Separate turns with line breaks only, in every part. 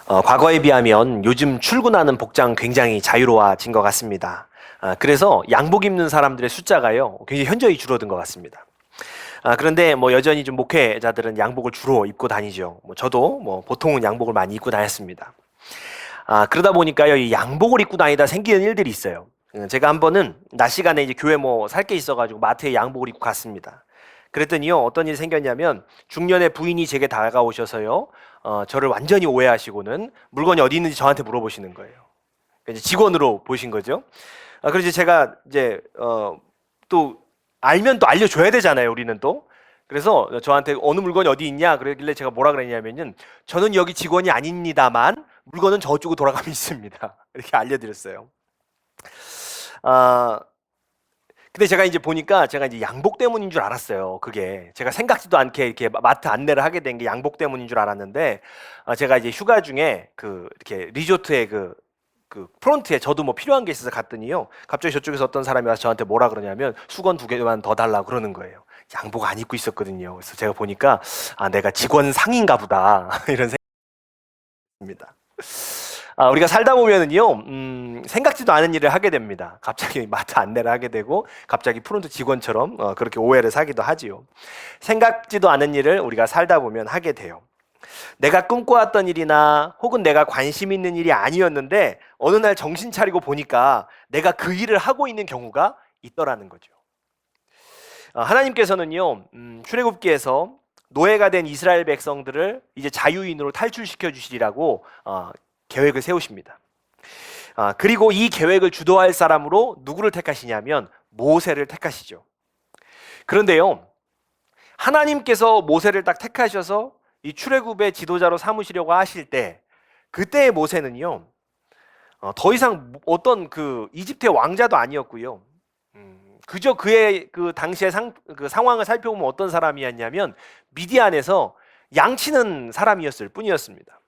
과거에 비하면 요즘 출근하는 복장 굉장히 자유로워진 것 같습니다. 그래서 양복 입는 사람들의 숫자가요, 굉장히 현저히 줄어든 것 같습니다. 그런데 뭐 여전히 좀 목회자들은 양복을 주로 입고 다니죠. 저도 보통은 양복을 많이 입고 다녔습니다. 그러다 보니까요, 이 양복을 입고 다니다 생기는 일들이 있어요. 제가 한 번은 낮 시간에 이제 교회 살 게 있어가지고 마트에 양복을 입고 갔습니다. 그랬더니요, 어떤 일이 생겼냐면 중년의 부인이 제게 다가오셔서요, 저를 완전히 오해하시고는 물건이 어디 있는지 저한테 물어보시는 거예요. 그러니까 이제 직원으로 보신 거죠. 그래서 제가 이제 또 알면 또 알려줘야 되잖아요, 우리는 또. 그래서 저한테 어느 물건이 어디 있냐 그러길래 제가 뭐라 그랬냐면은, 저는 여기 직원이 아닙니다만 물건은 저쪽으로 돌아가면 있습니다. 이렇게 알려드렸어요. 아, 근데 제가 이제 보니까 제가 이제 양복 때문인 줄 알았어요. 그게 제가 생각지도 않게 이렇게 마트 안내를 하게 된 게 양복 때문인 줄 알았는데, 제가 이제 휴가 중에 이렇게 리조트에 그 프론트에 저도 뭐 필요한 게 있어서 갔더니요, 갑자기 저쪽에서 어떤 사람이 와서 저한테 뭐라 그러냐면 수건 2개만 더 달라고 그러는 거예요. 양복 안 입고 있었거든요. 그래서 제가 보니까 내가 직원 상인가 보다 이런 생각입니다. 우리가 살다 보면은요, 생각지도 않은 일을 하게 됩니다. 갑자기 마트 안내를 하게 되고, 갑자기 프론트 직원처럼 그렇게 오해를 사기도 하지요. 생각지도 않은 일을 우리가 살다 보면 하게 돼요. 내가 꿈꿔왔던 일이나 혹은 내가 관심 있는 일이 아니었는데 어느 날 정신 차리고 보니까 내가 그 일을 하고 있는 경우가 있더라는 거죠. 하나님께서는요, 출애굽기에서 노예가 된 이스라엘 백성들을 이제 자유인으로 탈출시켜 주시리라고 계획을 세우십니다. 그리고 이 계획을 주도할 사람으로 누구를 택하시냐면 모세를 택하시죠. 그런데요, 하나님께서 모세를 딱 택하셔서 이 출애굽의 지도자로 삼으시려고 하실 때, 그때의 모세는요, 더 이상 어떤 그 이집트의 왕자도 아니었고요. 그저 그의 그 당시의 그 상황을 살펴보면 어떤 사람이었냐면 미디안에서 양치는 사람이었을 뿐이었습니다.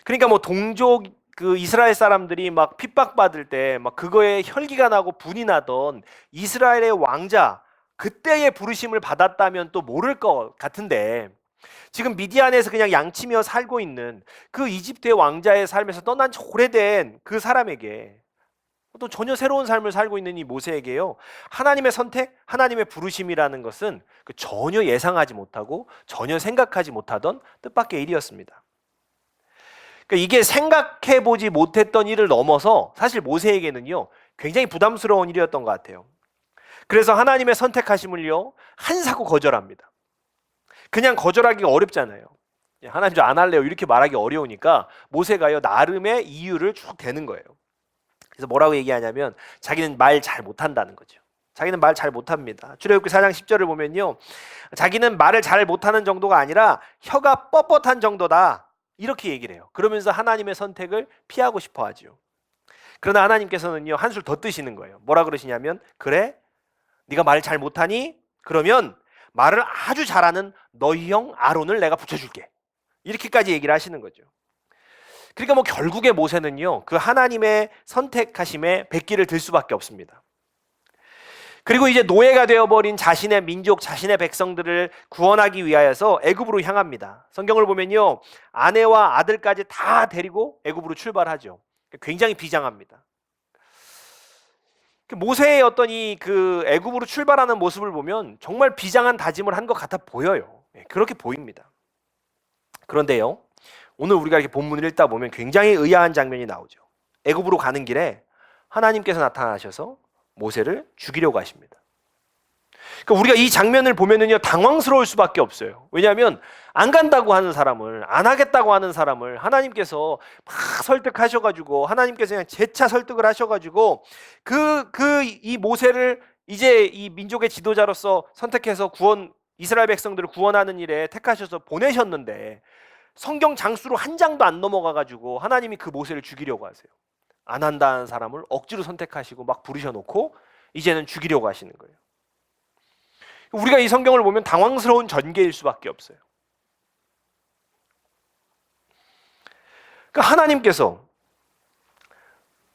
그러니까 뭐 동족 그 이스라엘 사람들이 막 핍박받을 때 막 그거에 혈기가 나고 분이 나던 이스라엘의 왕자, 그때의 부르심을 받았다면 또 모를 것 같은데, 지금 미디안에서 그냥 양치며 살고 있는 그 이집트의 왕자의 삶에서 떠난 지 오래된 그 사람에게, 또 전혀 새로운 삶을 살고 있는 이 모세에게요, 하나님의 선택, 하나님의 부르심이라는 것은 전혀 예상하지 못하고 전혀 생각하지 못하던 뜻밖의 일이었습니다. 그러니까 이게 생각해보지 못했던 일을 넘어서 사실 모세에게는요, 굉장히 부담스러운 일이었던 것 같아요. 그래서 하나님의 선택하심을요, 한사코 거절합니다. 그냥 거절하기가 어렵잖아요. 하나님 저 안 할래요 이렇게 말하기 어려우니까 모세가요, 나름의 이유를 쭉 대는 거예요. 그래서 뭐라고 얘기하냐면 자기는 말 잘 못한다는 거죠. 자기는 말 잘 못합니다. 출애굽기 4장 10절을 보면요, 자기는 말을 잘 못하는 정도가 아니라 혀가 뻣뻣한 정도다 이렇게 얘기를 해요. 그러면서 하나님의 선택을 피하고 싶어 하죠. 그러나 하나님께서는요, 한술 더 뜨시는 거예요. 뭐라 그러시냐면, 그래? 네가 말을 잘 못하니? 그러면 말을 아주 잘하는 너희 형 아론을 내가 붙여줄게. 이렇게까지 얘기를 하시는 거죠. 그러니까 뭐 결국에 모세는요, 그 하나님의 선택하심에 백기를 들 수밖에 없습니다. 그리고 이제 노예가 되어버린 자신의 민족, 자신의 백성들을 구원하기 위하여서 애굽으로 향합니다. 성경을 보면요, 아내와 아들까지 다 데리고 애굽으로 출발하죠. 굉장히 비장합니다. 모세의 어떤 이 그 애굽으로 출발하는 모습을 보면 정말 비장한 다짐을 한 것 같아 보여요. 그렇게 보입니다. 그런데요, 오늘 우리가 이렇게 본문을 읽다 보면 굉장히 의아한 장면이 나오죠. 애굽으로 가는 길에 하나님께서 나타나셔서 모세를 죽이려고 하십니다. 그러니까 우리가 이 장면을 보면은요, 당황스러울 수밖에 없어요. 왜냐하면 안 간다고 하는 사람을, 안 하겠다고 하는 사람을 하나님께서 막 설득하셔가지고, 하나님께서 그냥 재차 설득을 하셔가지고 이 모세를 이제 이 민족의 지도자로서 선택해서 이스라엘 백성들을 구원하는 일에 택하셔서 보내셨는데, 성경 장수로 한 장도 안 넘어가가지고 하나님이 그 모세를 죽이려고 하세요. 안 한다는 사람을 억지로 선택하시고 막 부르셔놓고 이제는 죽이려고 하시는 거예요. 우리가 이 성경을 보면 당황스러운 전개일 수밖에 없어요. 그러니까 하나님께서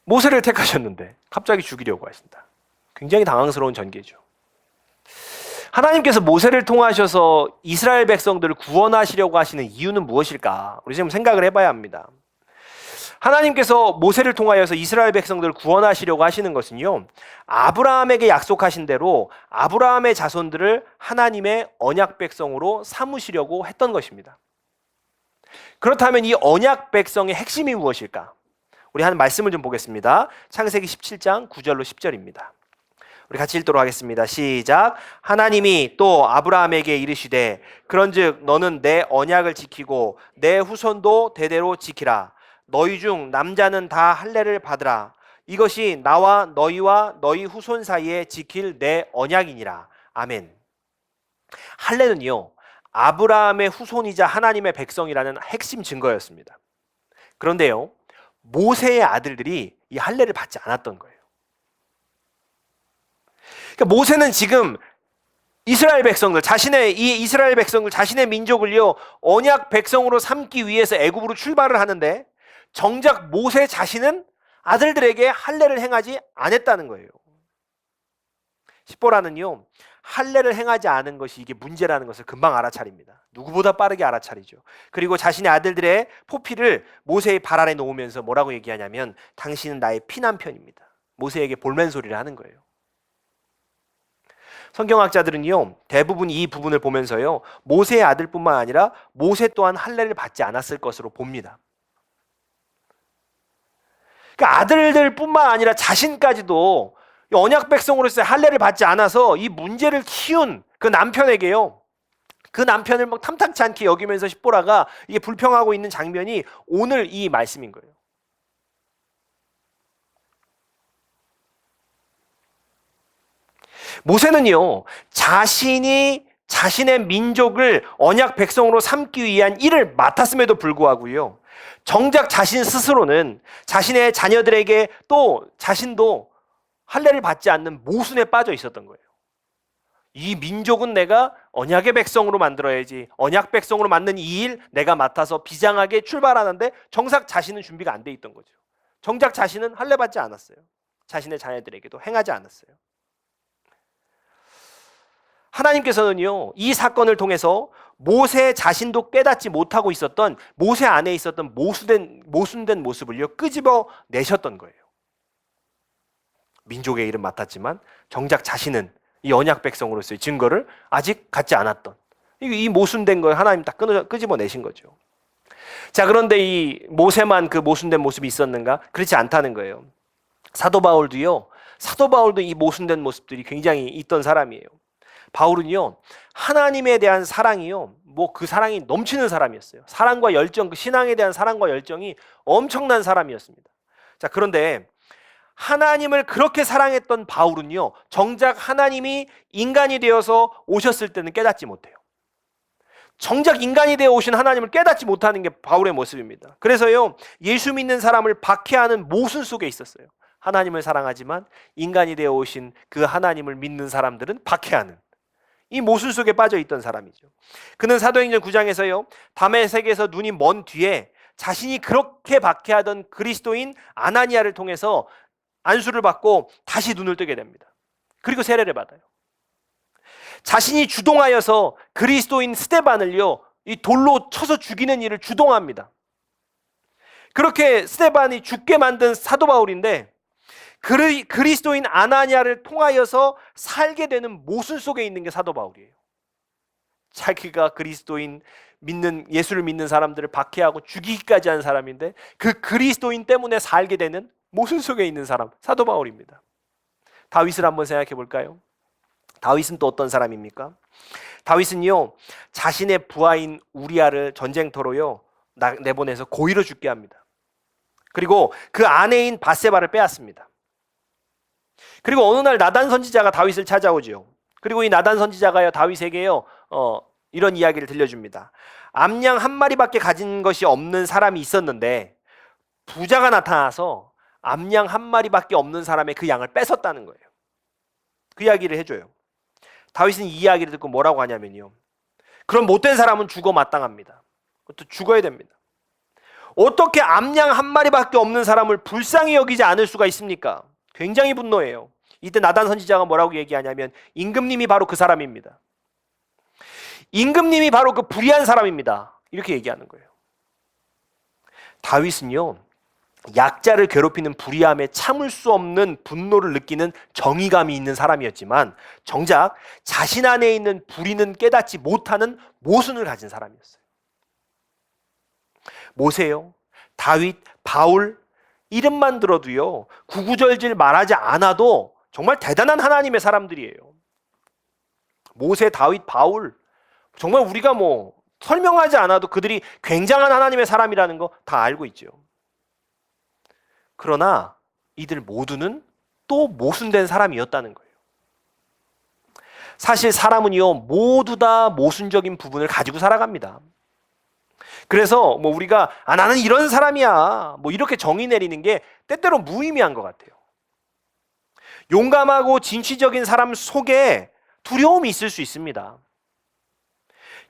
모세를 택하셨는데 갑자기 죽이려고 하신다. 굉장히 당황스러운 전개죠. 하나님께서 모세를 통하셔서 이스라엘 백성들을 구원하시려고 하시는 이유는 무엇일까? 우리 지금 생각을 해봐야 합니다. 하나님께서 모세를 통하여서 이스라엘 백성들을 구원하시려고 하시는 것은요, 아브라함에게 약속하신 대로 아브라함의 자손들을 하나님의 언약 백성으로 삼으시려고 했던 것입니다. 그렇다면 이 언약 백성의 핵심이 무엇일까? 우리 한 말씀을 좀 보겠습니다. 창세기 17장 9절로 10절입니다. 우리 같이 읽도록 하겠습니다. 시작. 하나님이 또 아브라함에게 이르시되 그런즉 너는 내 언약을 지키고 내 후손도 대대로 지키라. 너희 중 남자는 다 할례를 받으라. 이것이 나와 너희와 너희 후손 사이에 지킬 내 언약이니라. 아멘. 할례는요, 아브라함의 후손이자 하나님의 백성이라는 핵심 증거였습니다. 그런데요, 모세의 아들들이 이 할례를 받지 않았던 거예요. 그러니까 모세는 지금 이스라엘 백성들, 자신의 민족을요, 언약 백성으로 삼기 위해서 애굽으로 출발을 하는데 정작 모세 자신은 아들들에게 할례를 행하지 않았다는 거예요. 십보라는요, 할례를 행하지 않은 것이 이게 문제라는 것을 금방 알아차립니다. 누구보다 빠르게 알아차리죠. 그리고 자신의 아들들의 포피를 모세의 발 아래 놓으면서 뭐라고 얘기하냐면 당신은 나의 피난편입니다. 모세에게 볼멘소리를 하는 거예요. 성경학자들은요, 대부분 이 부분을 보면서요, 모세의 아들뿐만 아니라 모세 또한 할례를 받지 않았을 것으로 봅니다. 그러니까 아들들뿐만 아니라 자신까지도 언약 백성으로서의 할례를 받지 않아서 이 문제를 키운 그 남편에게요, 그 남편을 막 탐탁치 않게 여기면서 십보라가 이게 불평하고 있는 장면이 오늘 이 말씀인 거예요. 모세는요, 자신의 민족을 언약 백성으로 삼기 위한 일을 맡았음에도 불구하고요, 정작 자신 스스로는 자신의 자녀들에게 또 자신도 할례를 받지 않는 모순에 빠져 있었던 거예요. 이 민족은 내가 언약의 백성으로 만들어야지, 언약 백성으로 만든 이 일 내가 맡아서 비장하게 출발하는데 정작 자신은 준비가 안 돼 있던 거죠. 정작 자신은 할례 받지 않았어요. 자신의 자녀들에게도 행하지 않았어요. 하나님께서는요, 이 사건을 통해서 모세 자신도 깨닫지 못하고 있었던 모세 안에 있었던 모순된 모습을요, 끄집어 내셨던 거예요. 민족의 일은 맡았지만 정작 자신은 이 언약 백성으로서의 증거를 아직 갖지 않았던 이 모순된 걸 하나님 딱 끄집어 내신 거죠. 자, 그런데 이 모세만 그 모순된 모습이 있었는가? 그렇지 않다는 거예요. 사도 바울도 이 모순된 모습들이 굉장히 있던 사람이에요. 바울은요, 하나님에 대한 사랑이요, 그 사랑이 넘치는 사람이었어요. 사랑과 열정, 그 신앙에 대한 사랑과 열정이 엄청난 사람이었습니다. 자, 그런데 하나님을 그렇게 사랑했던 바울은요, 정작 하나님이 인간이 되어서 오셨을 때는 깨닫지 못해요. 정작 인간이 되어 오신 하나님을 깨닫지 못하는 게 바울의 모습입니다. 그래서요, 예수 믿는 사람을 박해하는 모순 속에 있었어요. 하나님을 사랑하지만 인간이 되어 오신 그 하나님을 믿는 사람들은 박해하는 이 모순 속에 빠져 있던 사람이죠. 그는 사도행전 9장에서요, 다메섹에서 눈이 먼 뒤에 자신이 그렇게 박해하던 그리스도인 아나니아를 통해서 안수를 받고 다시 눈을 뜨게 됩니다. 그리고 세례를 받아요. 자신이 주동하여서 그리스도인 스데반을요, 이 돌로 쳐서 죽이는 일을 주동합니다. 그렇게 스데반이 죽게 만든 사도 바울인데 그리스도인 아나니아를 통하여서 살게 되는 모순 속에 있는 게 사도 바울이에요. 자기가 그리스도인 예수를 믿는 사람들을 박해하고 죽이기까지 한 사람인데 그 그리스도인 때문에 살게 되는 모순 속에 있는 사람, 사도 바울입니다. 다윗을 한번 생각해 볼까요? 다윗은 또 어떤 사람입니까? 다윗은요, 자신의 부하인 우리아를 전쟁터로요 내보내서 고의로 죽게 합니다. 그리고 그 아내인 바세바를 빼앗습니다. 그리고 어느 날 나단 선지자가 다윗을 찾아오죠. 그리고 이 나단 선지자가요, 다윗에게요 이런 이야기를 들려줍니다. 암양 한 마리밖에 가진 것이 없는 사람이 있었는데 부자가 나타나서 암양 한 마리밖에 없는 사람의 그 양을 뺏었다는 거예요. 그 이야기를 해줘요. 다윗은 이 이야기를 듣고 뭐라고 하냐면요, 그럼 못된 사람은 죽어 마땅합니다. 또 죽어야 됩니다. 어떻게 암양 한 마리밖에 없는 사람을 불쌍히 여기지 않을 수가 있습니까? 굉장히 분노해요. 이때 나단 선지자가 뭐라고 얘기하냐면 임금님이 바로 그 사람입니다. 임금님이 바로 그 불의한 사람입니다. 이렇게 얘기하는 거예요. 다윗은요, 약자를 괴롭히는 불의함에 참을 수 없는 분노를 느끼는 정의감이 있는 사람이었지만 정작 자신 안에 있는 불의는 깨닫지 못하는 모순을 가진 사람이었어요. 모세요, 다윗, 바울 이름만 들어도요, 구구절절 말하지 않아도 정말 대단한 하나님의 사람들이에요. 모세, 다윗, 바울 정말 우리가 설명하지 않아도 그들이 굉장한 하나님의 사람이라는 거 다 알고 있죠. 그러나 이들 모두는 또 모순된 사람이었다는 거예요. 사실 사람은요, 모두 다 모순적인 부분을 가지고 살아갑니다. 그래서 우리가 나는 이런 사람이야 이렇게 정의 내리는 게 때때로 무의미한 것 같아요. 용감하고 진취적인 사람 속에 두려움이 있을 수 있습니다.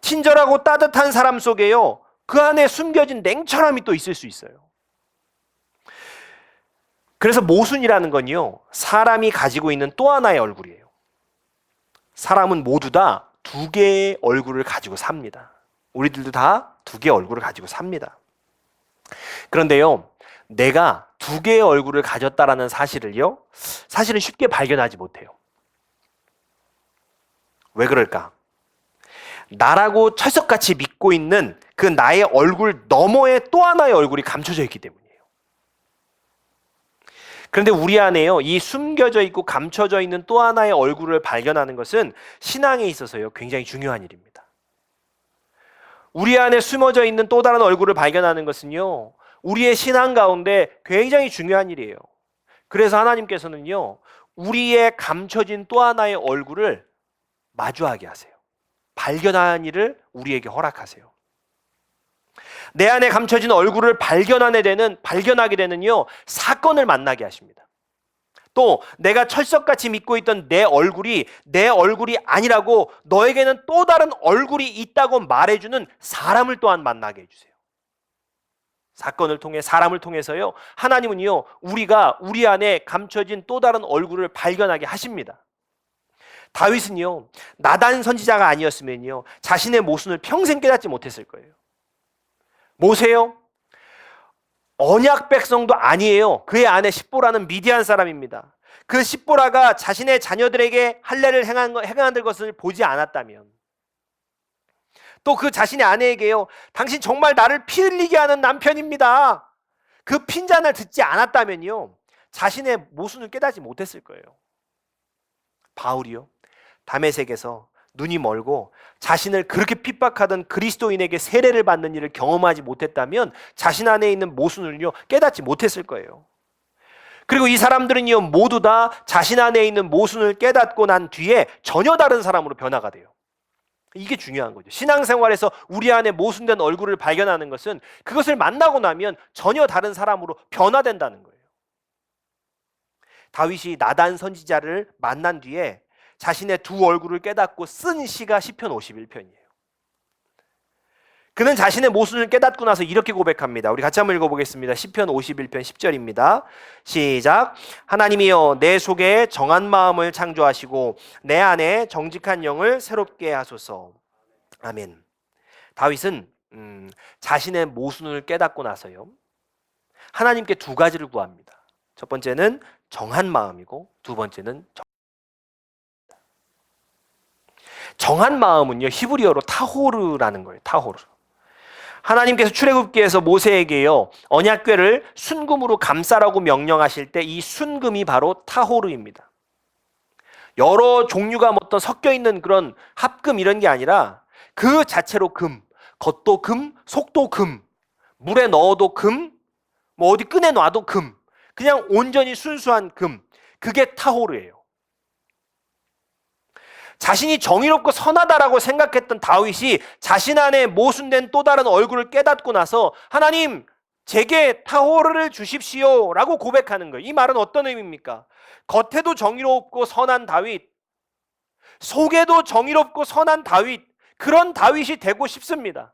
친절하고 따뜻한 사람 속에요, 그 안에 숨겨진 냉철함이 또 있을 수 있어요. 그래서 모순이라는 건요, 사람이 가지고 있는 또 하나의 얼굴이에요. 사람은 모두 다 두 개의 얼굴을 가지고 삽니다. 우리들도 다 두 개의 얼굴을 가지고 삽니다. 그런데요, 내가 두 개의 얼굴을 가졌다라는 사실을요, 사실은 쉽게 발견하지 못해요. 왜 그럴까? 나라고 철석같이 믿고 있는 그 나의 얼굴 너머에 또 하나의 얼굴이 감춰져 있기 때문이에요. 그런데 우리 안에요, 이 숨겨져 있고 감춰져 있는 또 하나의 얼굴을 발견하는 것은 신앙에 있어서요, 굉장히 중요한 일입니다. 우리 안에 숨어져 있는 또 다른 얼굴을 발견하는 것은요, 우리의 신앙 가운데 굉장히 중요한 일이에요. 그래서 하나님께서는요, 우리의 감춰진 또 하나의 얼굴을 마주하게 하세요. 발견하는 일을 우리에게 허락하세요. 내 안에 감춰진 얼굴을 발견하게 되는요, 사건을 만나게 하십니다. 또 내가 철석같이 믿고 있던 내 얼굴이 아니라고 너에게는 또 다른 얼굴이 있다고 말해주는 사람을 또한 만나게 해주세요. 사건을 통해, 사람을 통해서요, 하나님은요, 우리가 우리 안에 감춰진 또 다른 얼굴을 발견하게 하십니다. 다윗은요, 나단 선지자가 아니었으면요, 자신의 모순을 평생 깨닫지 못했을 거예요. 모세요, 언약 백성도 아니에요. 그의 아내 십보라는 미디안 사람입니다. 그 십보라가 자신의 자녀들에게 할례를 행한 것을 보지 않았다면, 또 그 자신의 아내에게요, 당신 정말 나를 피 흘리게 하는 남편입니다, 그 핀잔을 듣지 않았다면요, 자신의 모순을 깨닫지 못했을 거예요. 바울이요, 다메섹에서 눈이 멀고 자신을 그렇게 핍박하던 그리스도인에게 세례를 받는 일을 경험하지 못했다면 자신 안에 있는 모순을요, 깨닫지 못했을 거예요. 그리고 이 사람들은요, 모두 다 자신 안에 있는 모순을 깨닫고 난 뒤에 전혀 다른 사람으로 변화가 돼요. 이게 중요한 거죠. 신앙생활에서 우리 안에 모순된 얼굴을 발견하는 것은 그것을 만나고 나면 전혀 다른 사람으로 변화된다는 거예요. 다윗이 나단 선지자를 만난 뒤에 자신의 두 얼굴을 깨닫고 쓴 시가 시편 51편이에요. 그는 자신의 모순을 깨닫고 나서 이렇게 고백합니다. 우리 같이 한번 읽어보겠습니다. 시편 51편 10절입니다. 시작. 하나님이여, 내 속에 정한 마음을 창조하시고 내 안에 정직한 영을 새롭게 하소서. 아멘. 다윗은 자신의 모순을 깨닫고 나서요, 하나님께 두 가지를 구합니다. 첫 번째는 정한 마음이고 두 번째는 정한 마음은요, 히브리어로 타호르라는 거예요. 타호르. 하나님께서 출애굽기에서 모세에게요, 언약궤를 순금으로 감싸라고 명령하실 때 이 순금이 바로 타호르입니다. 여러 종류가 어떤 섞여 있는 그런 합금 이런 게 아니라 그 자체로 금, 겉도 금, 속도 금, 물에 넣어도 금, 어디 끈에 놔도 금, 그냥 온전히 순수한 금, 그게 타호르예요. 자신이 정의롭고 선하다라고 생각했던 다윗이 자신 안에 모순된 또 다른 얼굴을 깨닫고 나서 하나님, 제게 타호르를 주십시오 라고 고백하는 거예요. 이 말은 어떤 의미입니까? 겉에도 정의롭고 선한 다윗, 속에도 정의롭고 선한 다윗, 그런 다윗이 되고 싶습니다.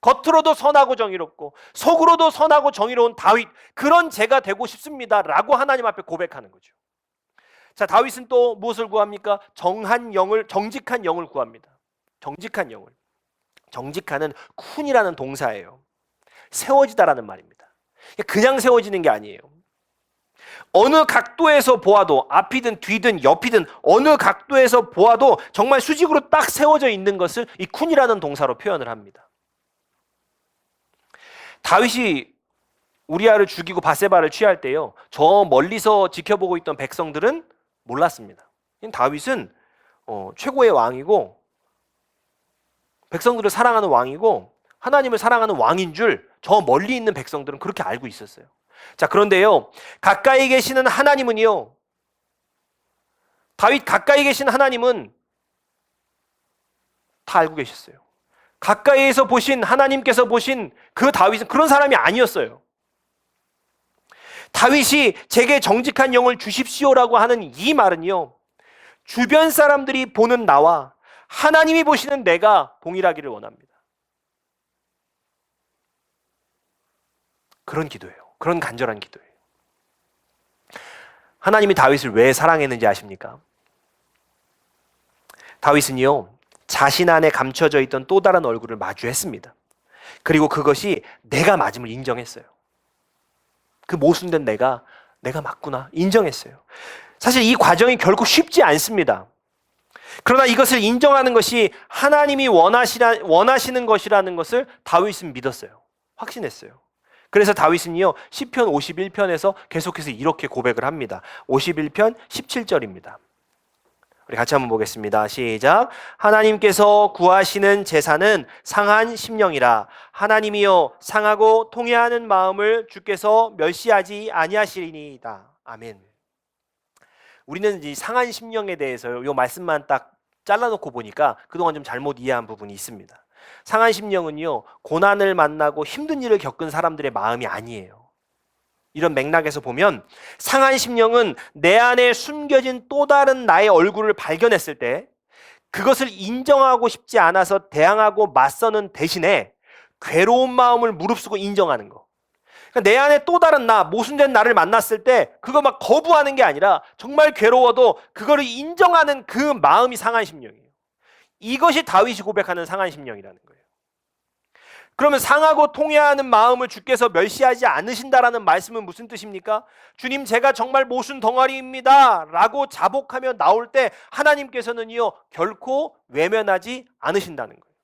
겉으로도 선하고 정의롭고 속으로도 선하고 정의로운 다윗, 그런 제가 되고 싶습니다 라고 하나님 앞에 고백하는 거죠. 자, 다윗은 또 무엇을 구합니까? 정직한 영을 구합니다. 정직한 영을. 정직한은 쿤이라는 동사예요. 세워지다라는 말입니다. 그냥 세워지는 게 아니에요. 어느 각도에서 보아도, 앞이든 뒤든 옆이든 어느 각도에서 보아도 정말 수직으로 딱 세워져 있는 것을 이 쿤이라는 동사로 표현을 합니다. 다윗이 우리아를 죽이고 밧세바를 취할 때요, 저 멀리서 지켜보고 있던 백성들은 몰랐습니다. 다윗은 최고의 왕이고 백성들을 사랑하는 왕이고 하나님을 사랑하는 왕인 줄 저 멀리 있는 백성들은 그렇게 알고 있었어요. 자, 그런데요, 가까이 계시는 하나님은요, 다윗 가까이 계신 하나님은 다 알고 계셨어요. 가까이에서 보신 하나님께서 보신 그 다윗은 그런 사람이 아니었어요. 다윗이 제게 정직한 영을 주십시오라고 하는 이 말은요, 주변 사람들이 보는 나와 하나님이 보시는 내가 동일하기를 원합니다. 그런 기도예요. 그런 간절한 기도예요. 하나님이 다윗을 왜 사랑했는지 아십니까? 다윗은요, 자신 안에 감춰져 있던 또 다른 얼굴을 마주했습니다. 그리고 그것이 내가 맞음을 인정했어요. 그 모순된 내가 맞구나 인정했어요. 사실 이 과정이 결코 쉽지 않습니다. 그러나 이것을 인정하는 것이 하나님이 원하시는 것이라는 것을 다윗은 믿었어요. 확신했어요. 그래서 다윗은요, 시편 51편에서 계속해서 이렇게 고백을 합니다. 51편 17절입니다. 우리 같이 한번 보겠습니다. 시작. 하나님께서 구하시는 제사는 상한 심령이라. 하나님이여 상하고 통회하는 마음을 주께서 멸시하지 아니하시리이다. 아멘. 우리는 이 상한 심령에 대해서 이 말씀만 딱 잘라놓고 보니까 그동안 좀 잘못 이해한 부분이 있습니다. 상한 심령은요, 고난을 만나고 힘든 일을 겪은 사람들의 마음이 아니에요. 이런 맥락에서 보면 상한 심령은 내 안에 숨겨진 또 다른 나의 얼굴을 발견했을 때 그것을 인정하고 싶지 않아서 대항하고 맞서는 대신에 괴로운 마음을 무릅쓰고 인정하는 거. 그러니까 내 안에 또 다른 나, 모순된 나를 만났을 때 그거 막 거부하는 게 아니라 정말 괴로워도 그거를 인정하는 그 마음이 상한 심령이에요. 이것이 다윗이 고백하는 상한 심령이라는 거예요. 그러면 상하고 통회하는 마음을 주께서 멸시하지 않으신다라는 말씀은 무슨 뜻입니까? 주님, 제가 정말 모순 덩어리입니다 라고 자복하며 나올 때 하나님께서는요, 결코 외면하지 않으신다는 거예요.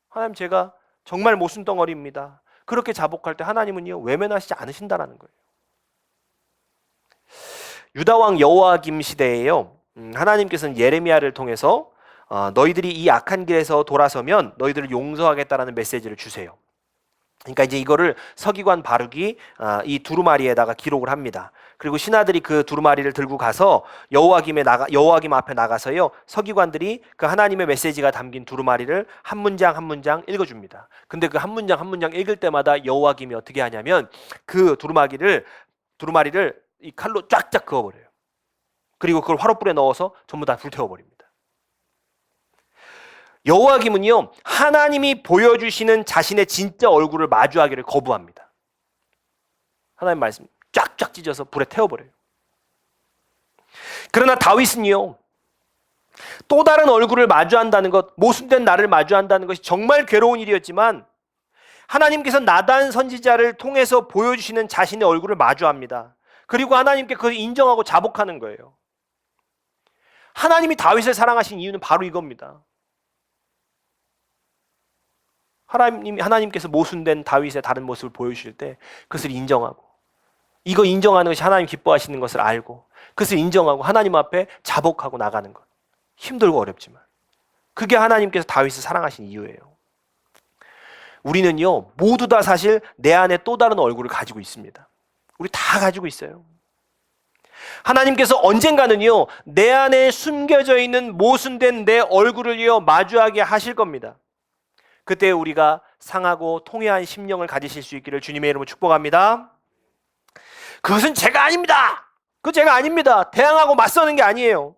하나님, 제가 정말 모순 덩어리입니다. 그렇게 자복할 때 하나님은요, 외면하시지 않으신다라는 거예요. 유다왕 여호야김 시대에요, 하나님께서는 예레미야를 통해서 너희들이 이 악한 길에서 돌아서면 너희들을 용서하겠다라는 메시지를 주세요. 그러니까 이제 이거를 서기관 바룩이 이 두루마리에다가 기록을 합니다. 그리고 신하들이 그 두루마리를 들고 가서 여호야김 앞에 나가서요, 서기관들이 그 하나님의 메시지가 담긴 두루마리를 한 문장 한 문장 읽어줍니다. 근데 그 한 문장 한 문장 읽을 때마다 여호야김이 어떻게 하냐면 그 두루마리를 이 칼로 쫙쫙 그어버려요. 그리고 그걸 화롯불에 넣어서 전부 다 불태워버립니다. 여호야김은요, 하나님이 보여주시는 자신의 진짜 얼굴을 마주하기를 거부합니다. 하나님 말씀 쫙쫙 찢어서 불에 태워버려요. 그러나 다윗은요, 또 다른 얼굴을 마주한다는 것, 모순된 나를 마주한다는 것이 정말 괴로운 일이었지만 하나님께서 나단 선지자를 통해서 보여주시는 자신의 얼굴을 마주합니다. 그리고 하나님께 그것을 인정하고 자복하는 거예요. 하나님이 다윗을 사랑하신 이유는 바로 이겁니다. 하나님께서 모순된 다윗의 다른 모습을 보여주실 때 그것을 인정하고, 이거 인정하는 것이 하나님 기뻐하시는 것을 알고 그것을 인정하고 하나님 앞에 자복하고 나가는 것. 힘들고 어렵지만 그게 하나님께서 다윗을 사랑하신 이유예요. 우리는요, 모두 다 사실 내 안에 또 다른 얼굴을 가지고 있습니다. 우리 다 가지고 있어요. 하나님께서 언젠가는요, 내 안에 숨겨져 있는 모순된 내 얼굴을요, 마주하게 하실 겁니다. 그때 우리가 상하고 통회한 심령을 가지실 수 있기를 주님의 이름으로 축복합니다. 그것은 제가 아닙니다. 그거 제가 아닙니다. 대항하고 맞서는 게 아니에요.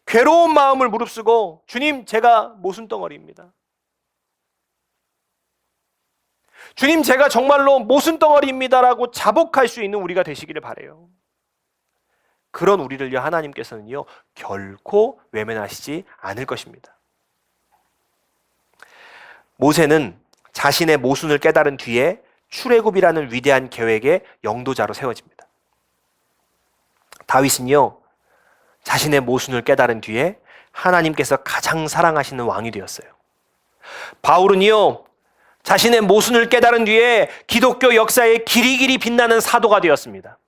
괴로운 마음을 무릅쓰고, 주님, 제가 모순덩어리입니다. 주님, 제가 정말로 모순덩어리입니다라고 자복할 수 있는 우리가 되시기를 바라요. 그런 우리를요 하나님께서는요 결코 외면하시지 않을 것입니다. 모세는 자신의 모순을 깨달은 뒤에 출애굽이라는 위대한 계획의 영도자로 세워집니다. 다윗은요 자신의 모순을 깨달은 뒤에 하나님께서 가장 사랑하시는 왕이 되었어요. 바울은요 자신의 모순을 깨달은 뒤에 기독교 역사에 길이길이 빛나는 사도가 되었습니다.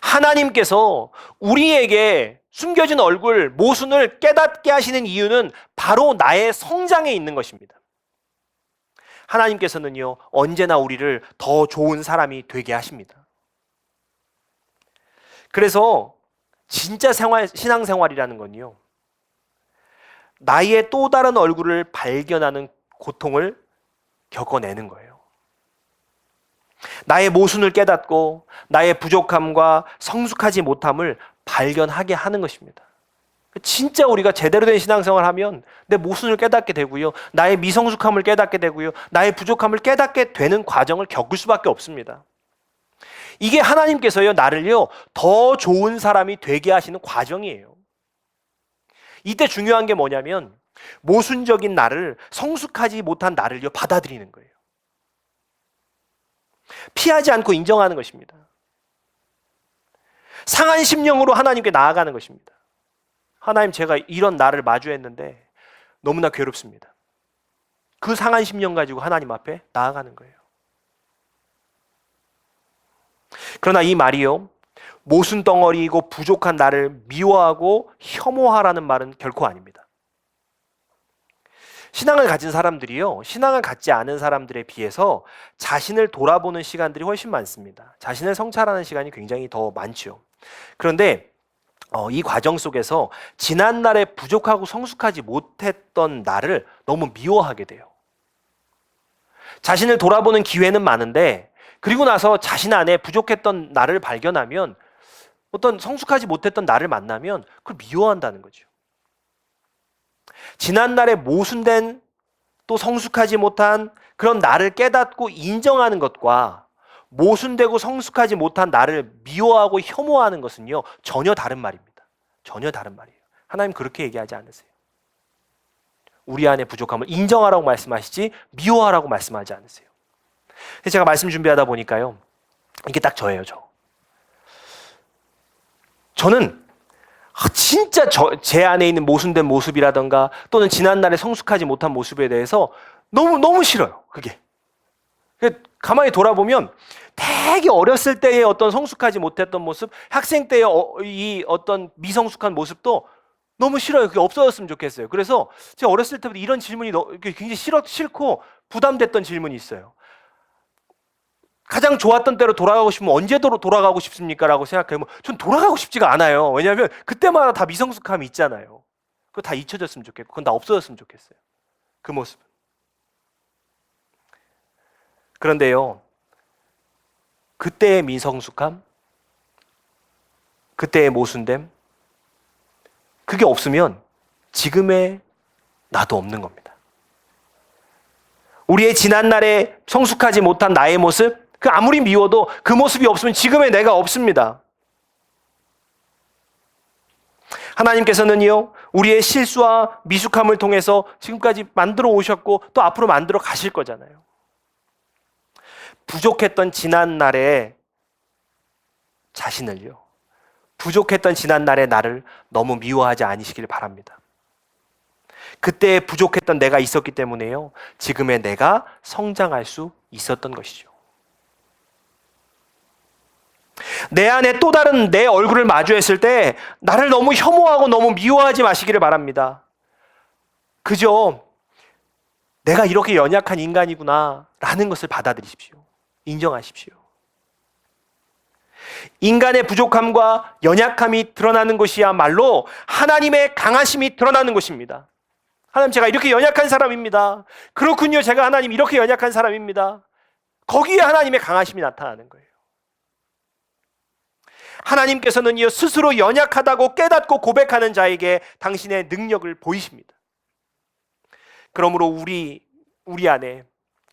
하나님께서 우리에게 숨겨진 얼굴, 모순을 깨닫게 하시는 이유는 바로 나의 성장에 있는 것입니다. 하나님께서는요 언제나 우리를 더 좋은 사람이 되게 하십니다. 그래서 진짜 신앙생활이라는 건요 나의 또 다른 얼굴을 발견하는 고통을 겪어내는 거예요. 나의 모순을 깨닫고 나의 부족함과 성숙하지 못함을 발견하게 하는 것입니다. 진짜 우리가 제대로 된 신앙생활을 하면 내 모순을 깨닫게 되고요, 나의 미성숙함을 깨닫게 되고요, 나의 부족함을 깨닫게 되는 과정을 겪을 수밖에 없습니다. 이게 하나님께서요 나를요 더 좋은 사람이 되게 하시는 과정이에요. 이때 중요한 게 뭐냐면 모순적인 나를, 성숙하지 못한 나를요 받아들이는 거예요. 피하지 않고 인정하는 것입니다. 상한 심령으로 하나님께 나아가는 것입니다. 하나님, 제가 이런 나를 마주했는데 너무나 괴롭습니다. 그 상한 심령 가지고 하나님 앞에 나아가는 거예요. 그러나 이 말이요 모순 덩어리이고 부족한 나를 미워하고 혐오하라는 말은 결코 아닙니다. 신앙을 가진 사람들이요 신앙을 갖지 않은 사람들에 비해서 자신을 돌아보는 시간들이 훨씬 많습니다. 자신을 성찰하는 시간이 굉장히 더 많죠. 그런데 이 과정 속에서 지난날에 부족하고 성숙하지 못했던 나를 너무 미워하게 돼요. 자신을 돌아보는 기회는 많은데 그리고 나서 자신 안에 부족했던 나를 발견하면, 어떤 성숙하지 못했던 나를 만나면 그걸 미워한다는 거죠. 지난날에 모순된 또 성숙하지 못한 그런 나를 깨닫고 인정하는 것과 모순되고 성숙하지 못한 나를 미워하고 혐오하는 것은요 전혀 다른 말입니다. 전혀 다른 말이에요. 하나님 그렇게 얘기하지 않으세요. 우리 안에 부족함을 인정하라고 말씀하시지 미워하라고 말씀하지 않으세요. 제가 말씀 준비하다 보니까요 이게 딱 저예요. 저는 진짜 제 안에 있는 모순된 모습이라던가 또는 지난날에 성숙하지 못한 모습에 대해서 너무 싫어요. 그게 가만히 돌아보면 되게 어렸을 때의 어떤 성숙하지 못했던 모습, 학생 때의 이 어떤 미성숙한 모습도 너무 싫어요. 그게 없어졌으면 좋겠어요. 그래서 제가 어렸을 때부터 이런 질문이 굉장히 싫고 부담됐던 질문이 있어요. 가장 좋았던 때로 돌아가고 싶으면 언제 돌아가고 싶습니까? 라고 생각하면 전 돌아가고 싶지가 않아요. 왜냐하면 그때마다 다 미성숙함이 있잖아요. 그거 다 잊혀졌으면 좋겠고 그건 다 없어졌으면 좋겠어요. 그 모습은. 그런데요 그때의 미성숙함, 그때의 모순됨, 그게 없으면 지금의 나도 없는 겁니다. 우리의 지난날에 성숙하지 못한 나의 모습, 그 아무리 미워도 그 모습이 없으면 지금의 내가 없습니다. 하나님께서는요 우리의 실수와 미숙함을 통해서 지금까지 만들어 오셨고 또 앞으로 만들어 가실 거잖아요. 부족했던 지난날의 자신을요, 부족했던 지난날의 나를 너무 미워하지 않으시길 바랍니다. 그때 부족했던 내가 있었기 때문에요 지금의 내가 성장할 수 있었던 것이죠. 내 안에 또 다른 내 얼굴을 마주했을 때 나를 너무 혐오하고 너무 미워하지 마시기를 바랍니다. 그저 내가 이렇게 연약한 인간이구나 라는 것을 받아들이십시오. 인정하십시오. 인간의 부족함과 연약함이 드러나는 것이야말로 하나님의 강하심이 드러나는 것입니다. 하나님, 제가 이렇게 연약한 사람입니다. 그렇군요, 제가 하나님 이렇게 연약한 사람입니다. 거기에 하나님의 강하심이 나타나는 거예요. 하나님께서는요 스스로 연약하다고 깨닫고 고백하는 자에게 당신의 능력을 보이십니다. 그러므로 우리 안에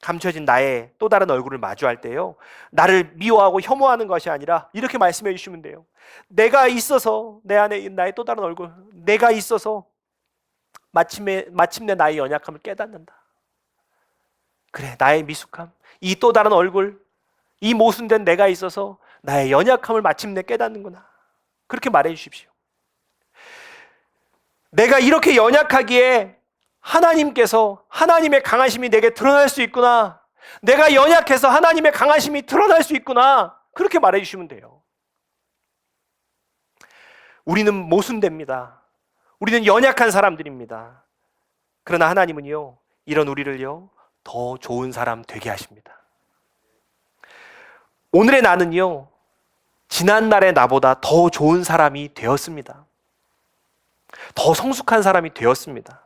감춰진 나의 또 다른 얼굴을 마주할 때요, 나를 미워하고 혐오하는 것이 아니라 이렇게 말씀해 주시면 돼요. 내가 있어서, 내 안에 나의 또 다른 얼굴, 내가 있어서 마침내 나의 연약함을 깨닫는다. 그래, 나의 미숙함, 이 또 다른 얼굴, 이 모순된 내가 있어서 나의 연약함을 마침내 깨닫는구나. 그렇게 말해 주십시오. 내가 이렇게 연약하기에 하나님께서, 하나님의 강하심이 내게 드러날 수 있구나. 내가 연약해서 하나님의 강하심이 드러날 수 있구나. 그렇게 말해 주시면 돼요. 우리는 모순됩니다. 우리는 연약한 사람들입니다. 그러나 하나님은요, 이런 우리를요, 더 좋은 사람 되게 하십니다. 오늘의 나는요, 지난날의 나보다 더 좋은 사람이 되었습니다. 더 성숙한 사람이 되었습니다.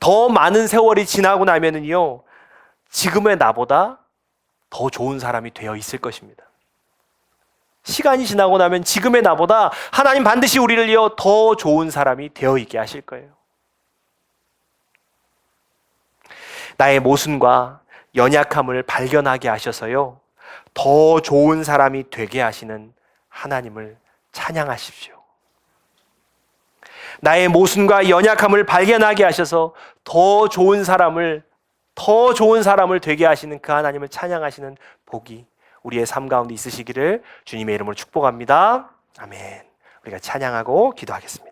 더 많은 세월이 지나고 나면은요, 지금의 나보다 더 좋은 사람이 되어 있을 것입니다. 시간이 지나고 나면 지금의 나보다 하나님 반드시 우리를요, 더 좋은 사람이 되어 있게 하실 거예요. 나의 모순과 연약함을 발견하게 하셔서요, 더 좋은 사람이 되게 하시는 하나님을 찬양하십시오. 나의 모순과 연약함을 발견하게 하셔서 더 좋은 사람을 되게 하시는 그 하나님을 찬양하시는 복이 우리의 삶 가운데 있으시기를 주님의 이름으로 축복합니다. 아멘. 우리가 찬양하고 기도하겠습니다.